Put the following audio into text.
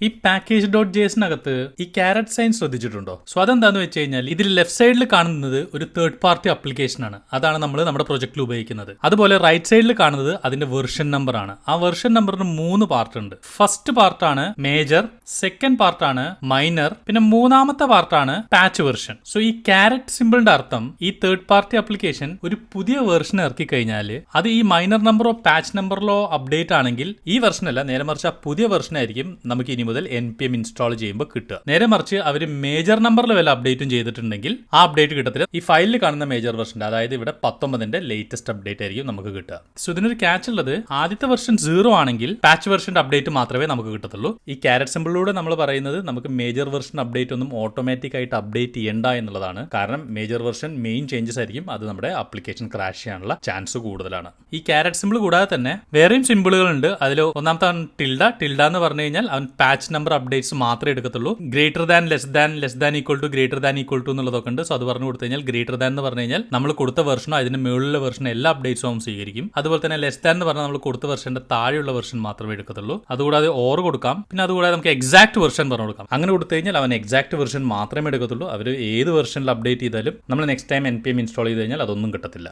ഈ package dot ജെഎസിനകത്ത് ഈ carrot sign ശ്രദ്ധിച്ചിട്ടുണ്ടോ? സോ അതെന്താന്ന് വെച്ച് കഴിഞ്ഞാൽ ഇതിൽ ലെഫ്റ്റ് സൈഡിൽ കാണുന്നത് ഒരു തേർഡ് പാർട്ടി അപ്ലിക്കേഷൻ ആണ്. അതാണ് നമ്മൾ നമ്മുടെ പ്രൊജക്റ്റിൽ ഉപയോഗിക്കുന്നത്. അതുപോലെ റൈറ്റ് സൈഡിൽ കാണുന്നത് അതിന്റെ വെർഷൻ നമ്പർ ആണ്. ആ വെർഷൻ നമ്പറിന് 3 പാർട്ട് ഉണ്ട്. ഫസ്റ്റ് പാർട്ടാണ് മേജർ, സെക്കൻഡ് പാർട്ടാണ് മൈനർ, പിന്നെ മൂന്നാമത്തെ പാർട്ടാണ് പാച്ച് വെർഷൻ. സോ ഈ ക്യാരറ്റ് സിമ്പിളിന്റെ അർത്ഥം ഈ തേർഡ് പാർട്ടി അപ്ലിക്കേഷൻ ഒരു പുതിയ വെർഷൻ ഇറക്കി കഴിഞ്ഞാൽ അത് ഈ മൈനർ നമ്പറോ പാച്ച് നമ്പറിലോ അപ്ഡേറ്റ് ആണെങ്കിൽ ഈ വെർഷനല്ല, നേരെ മറിച്ച് ആ പുതിയ വെർഷൻ ആയിരിക്കും നമുക്ക് ഇനി മുതൽ npm ഇൻസ്റ്റാൾ ചെയ്യുമ്പോൾ കിട്ടുക. നേരെ മറിച്ച് അവർ മേജർ നമ്പറിൽ വല്ല അപ്ഡേറ്റും ചെയ്തിട്ടുണ്ടെങ്കിൽ ആ അപ്ഡേറ്റ് കിട്ടത്തില്ല. ഈ ഫയലിൽ കാണുന്ന മേജർ വെർഷന്റെ, അതായത് ഇവിടെ 19ന്റെ ലേറ്റസ്റ്റ് അപ്ഡേറ്റ് ആയിരിക്കും നമുക്ക് കിട്ടുക. സോ ഇതിനൊരു ക്യാച്ച് ഉള്ളത്, ആദ്യത്തെ വെർഷൻ 0 ആണെങ്കിൽ പാച്ച് വെർഷന്റെ അപ്ഡേറ്റ് മാത്രമേ നമുക്ക് കിട്ടത്തുള്ളൂ. ഈ ക്യാരറ്റ് സിമ്പിളിലൂടെ നമ്മൾ പറയുന്നത് നമുക്ക് മേജർ വെർഷൻ അപ്ഡേറ്റ് ഒന്നും ഓട്ടോമാറ്റിക് ആയിട്ട് അപ്ഡേറ്റ് ചെയ്യണ്ട എന്നുള്ളതാണ്. കാരണം മേജർ വെർഷൻ മെയിൻ ചേഞ്ചസ് ആയിരിക്കും, അത് നമ്മുടെ ആപ്ലിക്കേഷൻ ക്രാഷ് ചെയ്യാനുള്ള ചാൻസ് കൂടുതലാണ്. ഈ ക്യാരറ്റ് സിമ്പിൾ കൂടാതെ തന്നെ വേറെയും സിമ്പിളുകളുണ്ട്. അതിൽ ഒന്നാമത്തെ ടിൽഡ എന്ന് പറഞ്ഞു കഴിഞ്ഞാൽ അവൻ പാച്ച് നമ്പർ അപ്ഡേറ്റ്സ് മാത്രമേ എടുക്കത്തുള്ളൂ. Greater than, less than equal to, greater than equal to എന്നുള്ളതൊക്കെ ഉണ്ട്. സോ അത് പറഞ്ഞു കൊടുത്തു കഴിഞ്ഞാൽ ഗ്രേറ്റർ ദാൻ എന്ന് പറഞ്ഞു കഴിഞ്ഞാൽ നമ്മൾ കൊടുത്ത വെർഷനോ അതിന്റെ മുകളിലുള്ള വെർഷനോ എല്ലാ അപ്ഡേറ്റ്സും അവൻ സ്വീകരിക്കും. അതുപോലെ തന്നെ ലെസ് ദാൻ എന്ന് പറഞ്ഞാൽ നമ്മൾ കൊടുത്ത വെർഷന്റെ താഴെയുള്ള വെർഷൻ മാത്രമേ എടുക്കത്തുള്ളൂ. അതുകൂടാതെ ഓർ കൊടുക്കാം. പിന്നെ അതുകൂടാതെ നമുക്ക് എക്സാക്ട് വെർഷൻ പറഞ്ഞു കൊടുക്കാം. അങ്ങനെ കൊടുത്തു കഴിഞ്ഞാൽ അവൻ എക്സാക്ട് വെർഷൻ മാത്രമേ എടുക്കത്തുള്ളൂ. അവർ ഏത് വെർഷനിൽ അപ്ഡേറ്റ് ചെയ്താലും നമ്മൾ നെക്സ്റ്റ് ടൈം npm ഇൻസ്റ്റാൾ ചെയ്ത് കഴിഞ്ഞാൽ അതൊന്നും കിട്ടത്തില്ല.